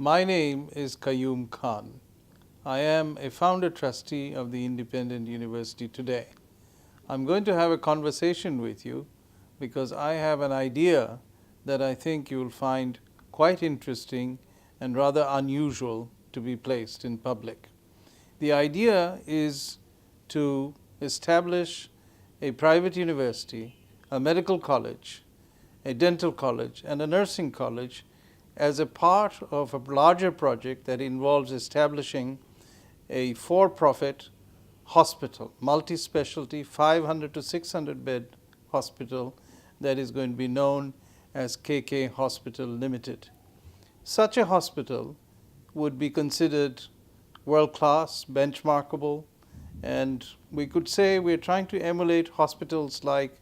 My name is Quaiyum Khan. I am a founder trustee of the Independent University today. I'm going to have a conversation with you because I have an idea that I think you'll find quite interesting and rather unusual to be placed in public. The idea is to establish a private university, a medical college, a dental college, and a nursing college as a part of a larger project that involves establishing a for-profit hospital, multi-specialty, 500 to 600 bed hospital that is going to be known as KK Hospital Limited. Such a hospital would be considered world-class, benchmarkable, and we could say we're trying to emulate hospitals like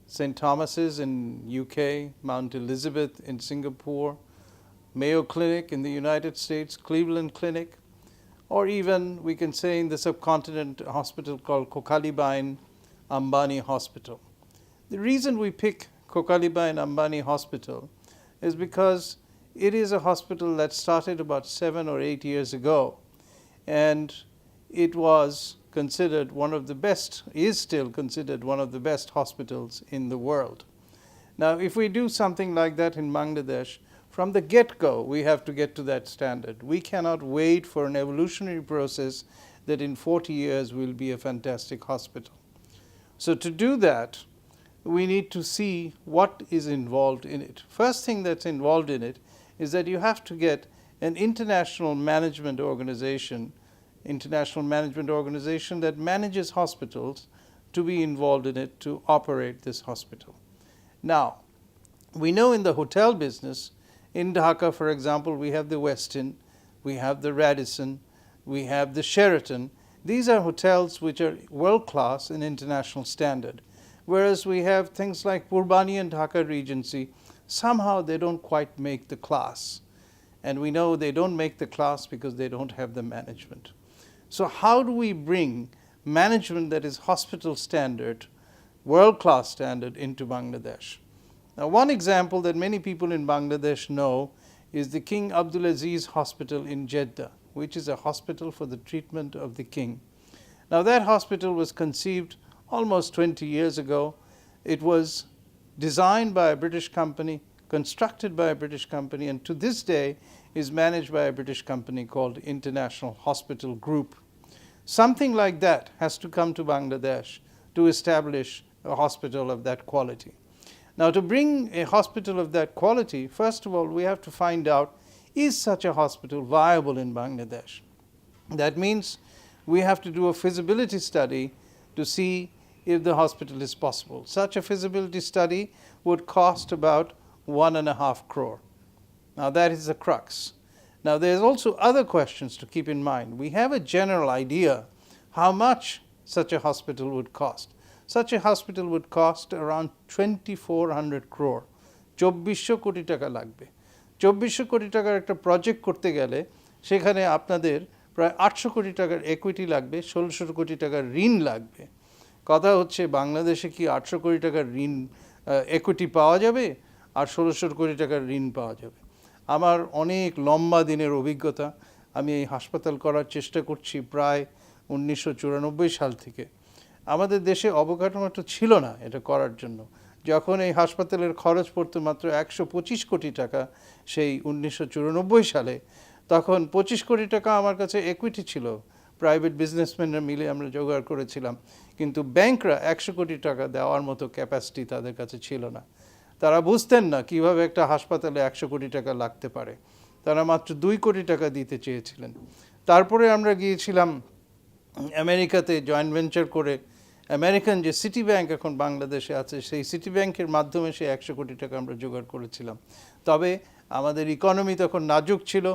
St. Thomas's in UK, Mount Elizabeth in Singapore, Mayo Clinic in the United States, Cleveland Clinic, or even we can say in the subcontinent a hospital called Kokkalibai Ambani Hospital. The reason we pick Kokkalibai Ambani Hospital is because it is a hospital that started about 7 or 8 years ago, and it was considered one of the best, is still considered one of the best hospitals in the world. Now, if we do something like that in Bangladesh, from the get-go, we have to get to that standard. We cannot wait for an evolutionary process that in 40 years will be a fantastic hospital. So to do that, we need to see what is involved in it. First thing that's involved in it is that you have to get an international management organization that manages hospitals to be involved in it to operate this hospital. Now, we know in the hotel business, in Dhaka, for example, we have the Westin, we have the Radisson, we have the Sheraton. These are hotels which are world-class in international standard. Whereas we have things like Purbani and Dhaka Regency, somehow they don't quite make the class. And we know they don't make the class because they don't have the management. So how do we bring management that is hospital standard, world-class standard into Bangladesh? Now, one example that many people in Bangladesh know is the King Abdulaziz Hospital in Jeddah, which is a hospital for the treatment of the king. Now, that hospital was conceived almost 20 years ago. It was designed by a British company, constructed by a British company, and to this day is managed by a British company called International Hospital Group. Something like that has to come to Bangladesh to establish a hospital of that quality. Now, to bring a hospital of that quality, first of all, we have to find out, is such a hospital viable in Bangladesh? That means we have to do a feasibility study to see if the hospital is possible. Such a feasibility study would cost about 1.5 crore. Now, that is the crux. Now, there's also other questions to keep in mind. We have a general idea how much such a hospital would cost. Such a hospital would cost around 2400 crore. 2400 কোটি টাকা লাগবে। 2400 কোটি টাকার একটা project করতে গেলে সেখানে আপনাদের প্রায় 800 কোটি টাকার equity লাগবে, 1600 কোটি টাকার ঋণ লাগবে। কথা হচ্ছে বাংলাদেশে কি 800 কোটি টাকার ঋণ equity পাওয়া যাবে আর 1600 কোটি টাকার ঋণ পাওয়া যাবে? আমার অনেক লম্বা দিনের অভিজ্ঞতা। আমি এই হাসপাতাল করার চেষ্টা করছি প্রায় 1994 সাল থেকে। আমাদের দেশে অবকাঠামোটা ছিল না এটা করার জন্য। যখন এই হাসপাতালের খরচ পড়তো মাত্র 125 কোটি টাকা সেই 1994 সালে, তখন 25 কোটি টাকা আমার কাছে equity ছিল। প্রাইভেট বিজনেসম্যানরা মিলে আমরা জোগাড় করেছিলাম, কিন্তু ব্যাংকরা 100 কোটি টাকা দেওয়ার মতো ক্যাপাসিটি তাদের কাছে ছিল না। তারা বুঝতেন না কিভাবে একটা হাসপাতালে 100 কোটি টাকা লাগতে পারে। তারা মাত্র 2 কোটি টাকা দিতে চেয়েছিলেন। তারপরে আমরা গিয়েছিলাম আমেরিকাতে জয়েন্ট ভেঞ্চার করে। আমেরিকান যে সিটি ব্যাংক এখন বাংলাদেশে আছে, সেই সিটি ব্যাংকের মাধ্যমে সেই 100 কোটি টাকা আমরা জোগাড় করেছিলাম। তবে আমাদের ইকোনমি তখন নাজুক ছিল,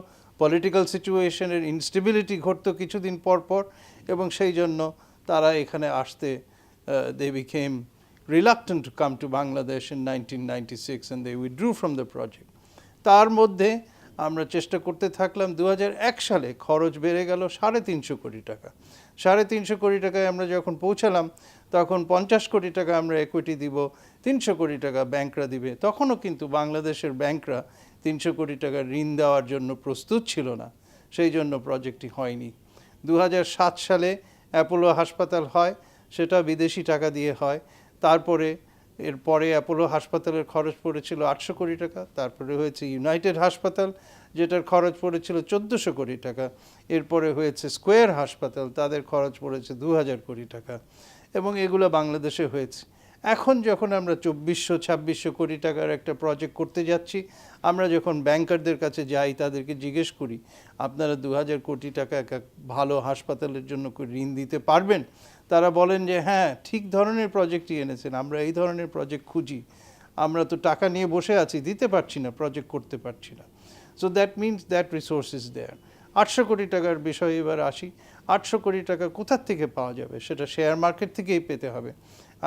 পলিটিক্যাল সিচুয়েশনের ইনস্টেবিলিটি ঘটতো কিছুদিন পর পর, এবং সেই জন্য তারা এখানে আসতে they became reluctant to come to Bangladesh in 1996 and they withdrew from the project. তার মধ্যে আমরা চেষ্টা করতে থাকলাম। 2001 সালে খরচ বেড়ে গেল 350 কোটি টাকা। 350 কোটি টাকায় আমরা যখন পৌঁছালাম, তখন 50 কোটি টাকা আমরা equity দিব, 300 কোটি টাকা ব্যাংকরা দিবে। তখনও কিন্তু বাংলাদেশের ব্যাংকরা 300 কোটি টাকার ঋণ দেওয়ার জন্য প্রস্তুত ছিল না, সেই জন্য প্রজেক্টটি হয়নি। 2007 সালে অ্যাপোলো হাসপাতাল হয়, সেটা বিদেশি টাকা দিয়ে হয়। তারপরে এরপরে অ্যাপোলো হাসপাতালের খরচ পড়েছিল 800 কোটি টাকা, তারপরে হয়েছে ইউনাইটেড হাসপাতাল যেটার খরচ পড়েছিল 1400 কোটি টাকা, এরপরে হয়েছে স্কোয়ার হাসপাতাল, তাদের খরচ পড়েছে 2000 কোটি টাকা, এবং এগুলো বাংলাদেশে হয়েছে। এখন যখন আমরা 2400-2600 কোটি টাকার একটা প্রজেক্ট করতে যাচ্ছি, আমরা যখন ব্যাংকারদের কাছে যাই, তাদেরকে জিজ্ঞেস করি আপনারা 2000 কোটি টাকা একটা ভালো হাসপাতালের জন্য ঋণ দিতে পারবেন? তারা বলেন যে হ্যাঁ, ঠিক ধরনের প্রজেক্টই এনেছেন, আমরা এই ধরনের প্রজেক্ট খুঁজি, আমরা তো টাকা নিয়ে বসে আছি, দিতে পারছি না, প্রজেক্ট করতে পারছি না। So that means that resource is there. 800 কোটি টাকার বিষয়ে এবার আসি। 800 কোটি টাকা কোথার থেকে পাওয়া যাবে? সেটা শেয়ার মার্কেট থেকেই পেতে হবে।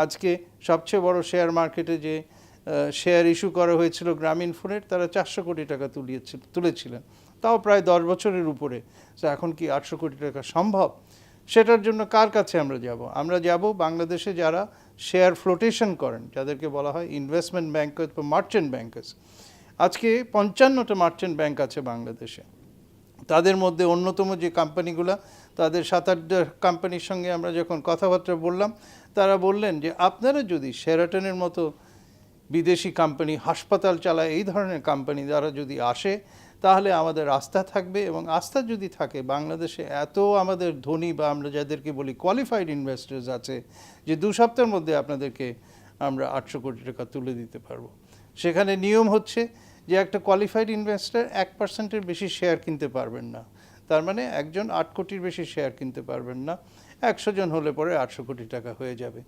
আজকে সবচেয়ে বড় শেয়ার মার্কেটে যে শেয়ার ইস্যু করা হয়েছিল গ্রামীণ ফোনের, তারা 400 কোটি টাকা তুলেছিলেন, তাও প্রায় 10 বছরের উপরে। তো এখন কি 800 কোটি টাকা সম্ভব? সেটার জন্য কার কাছে আমরা যাব? আমরা যাব বাংলাদেশে যারা শেয়ার ফ্লোটেশন করেন, যাদেরকে বলা হয় ইনভেস্টমেন্ট ব্যাংকার বা মার্চেন্ট ব্যাংকার্স। আজকে 55টা মার্চেন্ট ব্যাংক আছে বাংলাদেশে। তাদের মধ্যে অন্যতম যে কোম্পানিগুলো, তাদের 7-8টা কোম্পানির সঙ্গে আমরা যখন কথাবার্তা বললাম, তারা বললেন যে আপনারা যদি শেরাটনের মতো বিদেশি কোম্পানি, হাসপাতাল চালায় এই ধরনের কোম্পানি দ্বারা যদি আসে, তাহলে আমাদের আস্থা থাকবে, এবং আস্থা যদি থাকে, বাংলাদেশে এত আমাদের ধনী বা আমরা যাদেরকে বলি কোয়ালিফাইড ইনভেস্টার্স আছে, যে 2 সপ্তাহের মধ্যে আপনাদেরকে আমরা 800 কোটি টাকা তুলে দিতে পারবো। সেখানে নিয়ম হচ্ছে যে একটা কোয়ালিফাইড ইনভেস্টর 1%-এর বেশি শেয়ার কিনতে পারবেন না। তার মানে একজন 8 কোটির বেশি শেয়ার কিনতে পারবেন না। 100 জন হলে পরে 800 কোটি টাকা হয়ে যাবে।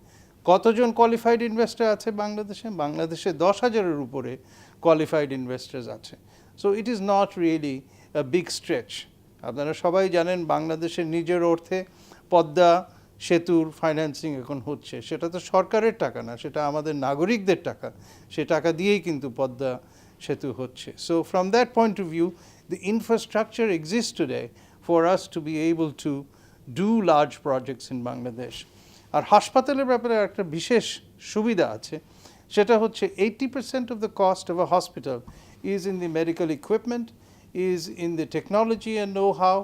কতজন কোয়ালিফাইড ইনভেস্টর আছে বাংলাদেশে? বাংলাদেশে 10,000-এর উপরে কোয়ালিফাইড ইনভেস্টার্স আছে। So it is not really a big stretch. আপনারা সবাই জানেন বাংলাদেশের নিজের অর্থে পদ্মা সেতুর ফাইন্যান্সিং এখন হচ্ছে। সেটা তো সরকারের টাকা না, সেটা আমাদের নাগরিকদের টাকা। সে টাকা দিয়েই কিন্তু পদ্মা সেতু হচ্ছে। So from that point of view, the infrastructure exists today for us to be able to do large projects in Bangladesh. আর হাসপাতালের ব্যাপারে একটা বিশেষ সুবিধা আছে, সেটা হচ্ছে 80% of the cost of a hospital is in the medical equipment, is in the technology and know-how,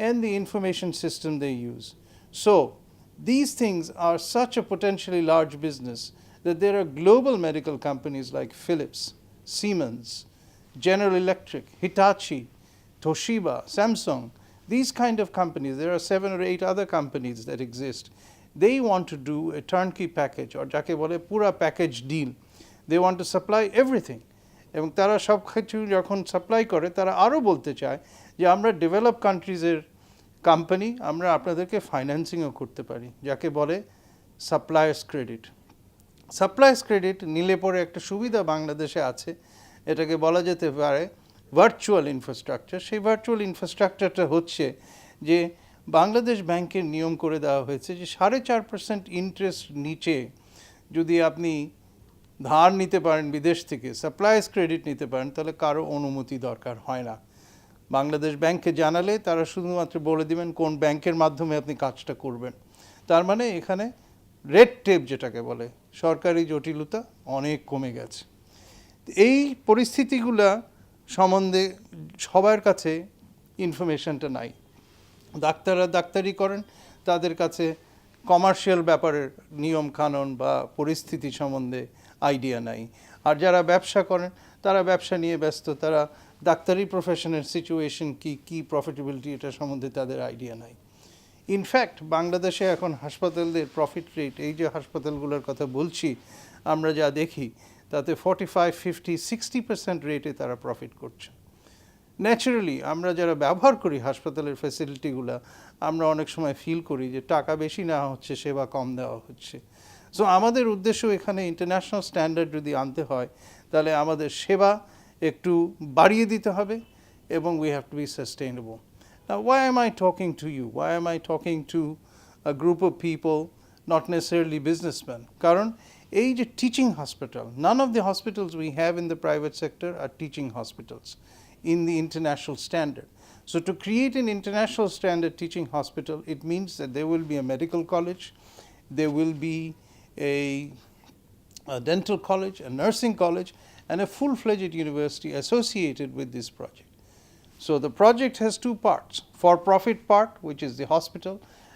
and the information system they use. So these things are such a potentially large business that there are global medical companies like Philips, Siemens, General Electric, Hitachi, Toshiba, Samsung, these kind of companies. There are 7 or 8 other companies that exist. They want to do a turnkey package, or jake bole pura package deal. They want to supply everything. এবং তারা সব কিছু যখন supply করে, তারা আরও বলতে চায় যে আমরা ডেভেলপ কান্ট্রিজের কোম্পানি, আমরা আপনাদেরকে ফাইন্যান্সিংও করতে পারি, যাকে বলে সাপ্লায়ার্স ক্রেডিট। সাপ্লায়ার্স ক্রেডিট নিলে পরে একটা সুবিধা বাংলাদেশে আছে, এটাকে বলা যেতে পারে ভার্চুয়াল ইনফ্রাস্ট্রাকচার। সেই ভার্চুয়াল ইনফ্রাস্ট্রাকচারটা হচ্ছে যে বাংলাদেশ ব্যাংকের নিয়ম করে দেওয়া হয়েছে যে 4.5% ইন্টারেস্ট নিচে যদি আপনি ধার নিতে পারেন বিদেশ থেকে, সাপ্লায়ার্স ক্রেডিট নিতে পারেন, তাহলে কারো অনুমতি দরকার হয় না। বাংলাদেশ ব্যাংকে জানালে তারা শুধুমাত্র বলে দিবেন কোন ব্যাংকের মাধ্যমে আপনি কাজটা করবেন। তার মানে এখানে রেড টেপ যেটাকে বলে, সরকারি জটিলতা অনেক কমে গেছে। এই পরিস্থিতিগুলা সম্বন্ধে সবার কাছে ইনফরমেশনটা নাই। ডাক্তাররা ডাক্তারি করেন, তাদের কাছে কমার্শিয়াল ব্যাপারের নিয়ম কানুন বা পরিস্থিতি সম্বন্ধে আইডিয়া নাই। আর যারা ব্যবসা করেন, তারা ব্যবসা নিয়ে ব্যস্ত, তারা ডাক্তারি প্রফেশনের সিচুয়েশন কি প্রফিটেবিলিটি, এটা সম্বন্ধে তাদের আইডিয়া নাই। ইনফ্যাক্ট বাংলাদেশে এখন হাসপাতালদের প্রফিট রেট, এই যে হাসপাতালগুলোর কথা বলছি, আমরা যা দেখি তাতে 45, 50, 60% রেটে তারা প্রফিট করছে। ন্যাচারালি আমরা যারা ব্যবহার করি হাসপাতালের ফ্যাসিলিটিগুলো, আমরা অনেক সময় ফিল করি যে টাকা বেশি নেওয়া হচ্ছে, সেবা কম দেওয়া হচ্ছে। সো আমাদের উদ্দেশ্য এখানে ইন্টারন্যাশনাল স্ট্যান্ডার্ড যদি আনতে হয়, তাহলে আমাদের সেবা একটু বাড়িয়ে দিতে হবে, এবং we have to be sustainable. Now, why am I talking to you? Why am I talking to a group of people, not necessarily businessmen? কারণ এই যে teaching hospital, none of the hospitals we have in the private sector are teaching hospitals in the international standard. So to create an international standard teaching hospital, it means that there will be a medical college, there will be a dental college, a nursing college, and a full-fledged university associated with this project. So the project has two parts, for-profit part, which is the hospital,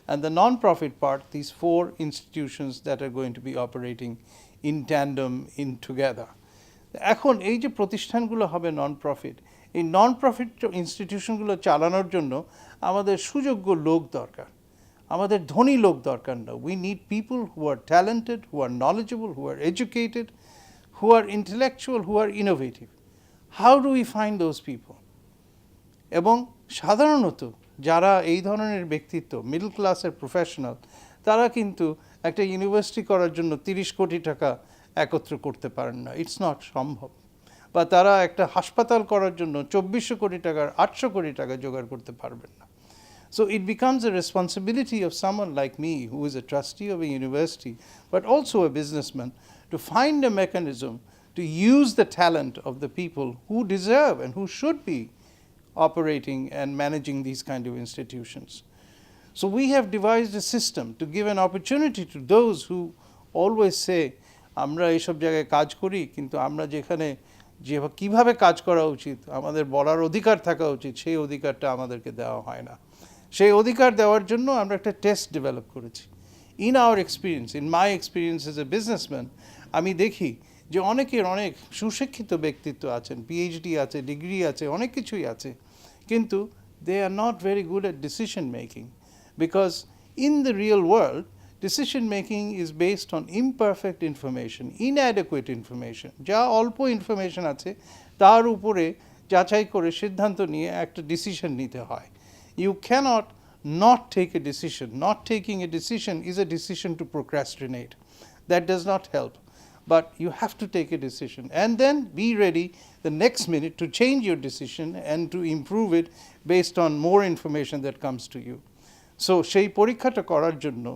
and the non-profit part, these 4 institutions that are going to be operating in tandem, in together. এখন এই যে প্রতিষ্ঠানগুলো হবে নন-প্রফিট, এই নন-প্রফিট ইনস্টিটিউশনগুলো চালানোর জন্য আমাদের সুযোগ্য লোক দরকার, আমাদের ধনী লোক দরকার না। We need people who are talented, who are knowledgeable, who are educated, who are intellectual, who are innovative. How do we find those people? এবং সাধারণত যারা এই ধরনের ব্যক্তিত্ব, মিডল ক্লাসের প্রফেশনাল, তারা কিন্তু একটা ইউনিভার্সিটি করার জন্য 30 কোটি টাকা একত্র করতে পারেন না, ইটস নট সম্ভব। বা তারা একটা হাসপাতাল করার জন্য 2400 কোটি টাকার 800 কোটি টাকা জোগাড় করতে পারবেন না। So it becomes a responsibility of someone like me, who is a trustee of a university, but also a businessman, to find a mechanism to use the talent of the people who deserve and who should be operating and managing these kind of institutions. So we have devised a system to give an opportunity to those who always say, আমরা এইসব জায়গায় কাজ করি, কিন্তু আমরা যেখানে কিভাবে কাজ করা উচিত আমাদের বলার অধিকার থাকা উচিত, সেই অধিকারটা আমাদেরকে দেওয়া হয় না। সেই অধিকার দেওয়ার জন্য আমরা একটা টেস্ট ডেভেলপ করেছি। In our experience, in my experience as a businessman, আমি দেখি যে অনেকের অনেক সুশিক্ষিত ব্যক্তিত্ব আছেন, পিএইচডি আছে, ডিগ্রি আছে, অনেক কিছুই আছে, কিন্তু they are not very good at decision making, because in the real world decision making is based on imperfect information, inadequate information. যা অল্প ইনফরমেশন আছে তার উপরে যাচাই করে সিদ্ধান্ত নিয়ে একটা ডিসিশন নিতে হয়। You cannot not take a decision. Not taking a decision is a decision to procrastinate. That does not help. But you have to take a decision and then be ready the next minute to change your decision and to improve it based on more information that comes to you. So সেই পরীক্ষাটা করার জন্য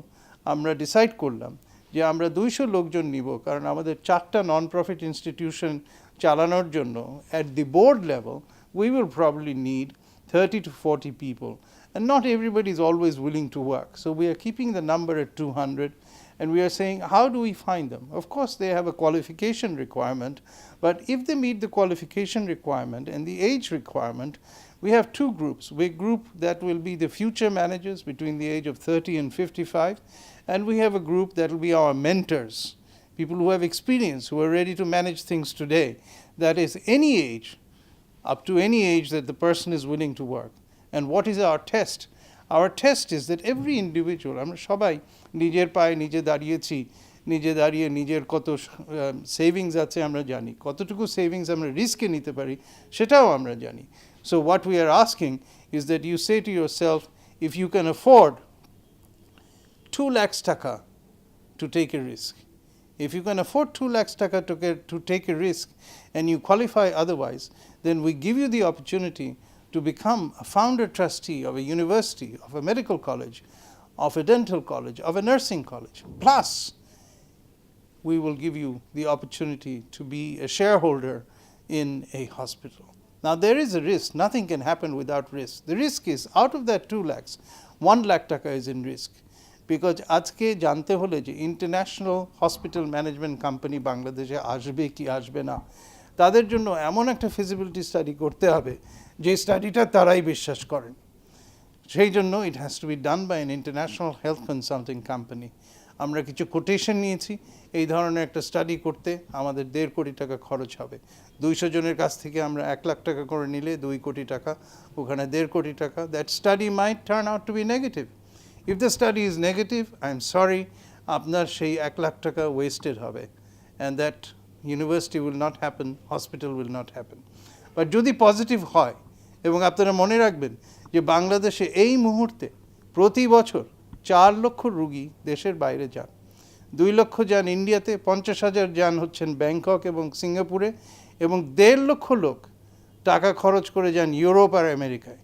আমরা decide করলাম যে আমরা 200 লোকজন নিব, কারণ আমাদের 4টা নন প্রফিট ইনস্টিটিউশন চালানোর জন্য at the board level we will probably need 30 to 40 people, and not everybody is always willing to work. So we are keeping the number at 200, and we are saying, how do we find them? Of course they have a qualification requirement, but if they meet the qualification requirement and the age requirement, we have 2 groups. A group that will be the future managers between the age of 30 and 55, and we have a group that will be our mentors, people who have experience, who are ready to manage things today. That is any age, up to any age that the person is willing to work. And what is our test? Our test is that every individual, আমরা সবাই নিজের পায়ে নিজে দাঁড়িয়েছি, নিজে দাঁড়িয়ে নিজের কত সেভিংস আছে আমরা জানি, কতটুকু সেভিংস আমরা রিস্কে নিতে পারি সেটাও আমরা জানি। So what we are asking is that you say to yourself, if you can afford 2 lakhs taka to take a risk, if you can afford 2 lakhs taka to take a risk and you qualify otherwise, then we give you the opportunity to become a founder trustee of a university, of a medical college, of a dental college, of a nursing college. Plus, we will give you the opportunity to be a shareholder in a hospital. Now there is a risk, nothing can happen without risk. The risk is, out of that 2 lakhs, 1 lakh taka is in risk. Because আজকে জানতে হলে যে international hospital management company বাংলাদেশে আসবে কি আসবে না, তাদের জন্য এমন একটা ফিজিবিলিটি স্টাডি করতে হবে যে স্টাডিটা তারাই বিশ্বাস করেন। সেই জন্য it has to be done by an international health consulting company. আমরা কিছু কোটেশন নিয়েছি, এই ধরনের একটা স্টাডি করতে আমাদের 1.5 কোটি টাকা খরচ হবে। 200 জনের কাছ থেকে আমরা 1 লাখ টাকা করে নিলে 2 কোটি টাকা, ওখানে 1.5 কোটি টাকা। That study might turn out to be negative. If the study is negative, I am sorry, আপনার সেই 1 লাখ টাকা ওয়েস্টেড হবে, and that university will not happen, hospital will not happen. But যদি পজিটিভ হয়, এবং আপনারা মনে রাখবেন যে বাংলাদেশে এই মুহূর্তে প্রতি বছর 4 লক্ষ রোগী দেশের বাইরে যান, 2 লক্ষ যান ইন্ডিয়াতে, 50,000 যান হচ্ছেন ব্যাংকক এবং সিঙ্গাপুরে, এবং 1.5 লক্ষ লোক টাকা খরচ করে যান ইউরোপ আর আমেরিকায়।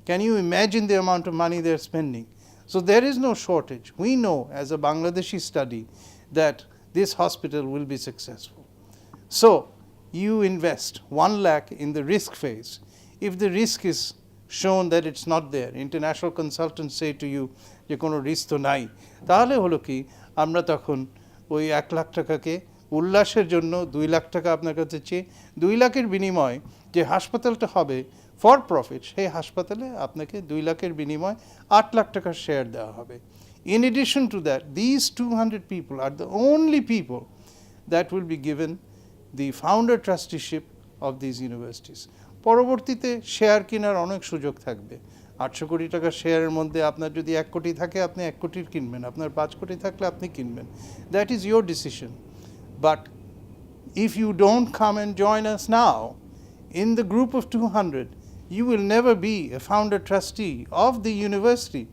Can you imagine the amount of money they are spending? So there is no shortage. We know as a Bangladeshi study that this hospital will be successful. So you invest 1 lakh in the risk phase. If the risk is shown that it's not there, international consultants say to you যে কোনো risk তো নাই, তাহলে হলো কি আমরা তখন ওই 1 লাখ টাকাকে উল্লাসের জন্য 2 লাখ টাকা আপনার কাছে চেয়ে 2 লাখের বিনিময়ে যে হাসপাতালটা হবে ফর প্রফিট, সেই হাসপাতালে আপনাকে 2 লাখের বিনিময়ে 8 লাখ টাকার শেয়ার দেওয়া হবে। In addition to that, these 200 people are the only people that will be given the founder trusteeship of these universities. পরবর্তীতে শেয়ার কেনার অনেক সুযোগ থাকবে। 800 কোটি টাকার শেয়ারের মধ্যে আপনার যদি 1 কোটি থাকে আপনি 1 কোটির কিনবেন, আপনার 5 কোটি থাকলে আপনি কিনবেন। That is your decision. But if you don't come and join us now in the group of 200, you will never be a founder trustee of the university,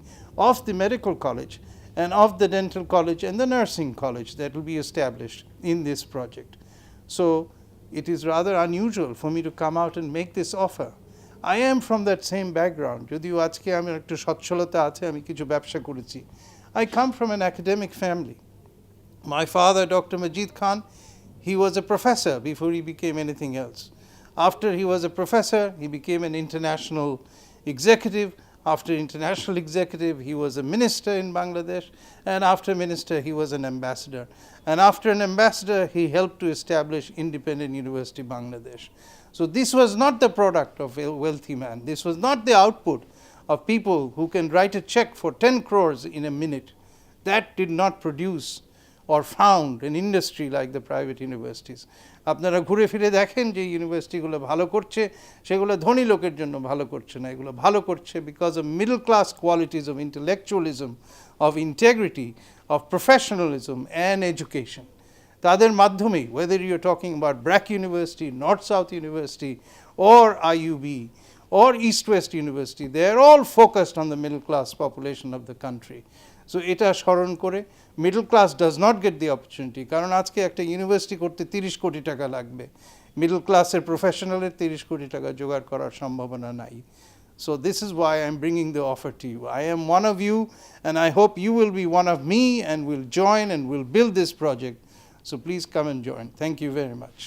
of the medical college, and of the dental college and the nursing college that will be established in this project. So it is rather unusual for me to come out and make this offer. I am from that same background. যদিও আজকে আমি একটু সচ্ছলতা আছে, আমি কিছু ব্যবসা করেছি। I come from an academic family. My father, Dr. Majid Khan, he was a professor before he became anything else. After he was a professor, he became an international executive. After international executive, he was a minister in Bangladesh, and after minister, he was an ambassador. And after an ambassador, he helped to establish Independent University Bangladesh. So this was not the product of a wealthy man. This was not the output of people who can write a check for 10 crores in a minute. That did not produce or found an industry like the private universities. আপনারা ঘুরে ফিরে দেখেন যে ইউনিভার্সিটিগুলো ভালো করছে, সেগুলো ধনী লোকের জন্য ভালো করছে না, এগুলো ভালো করছে because of middle class qualities of intellectualism, of integrity, of professionalism and education. তাদের মাধ্যমেই, whether you're talking about Brack University, North South University, or IUB, or East West University, they are all focused on the middle class population of the country. So এটা স্মরণ করে, middle class does not get the opportunity, কারণ আজকে একটা university করতে 30 কোটি টাকা লাগবে, মিডল ক্লাসের প্রফেশনালের 30 কোটি টাকা জোগাড় করার সম্ভাবনা নাই। So this is why I'm bringing the offer to you. I am one of you, and I hope you will be one of me and will join and will build this project. So please come and join. Thank you very much.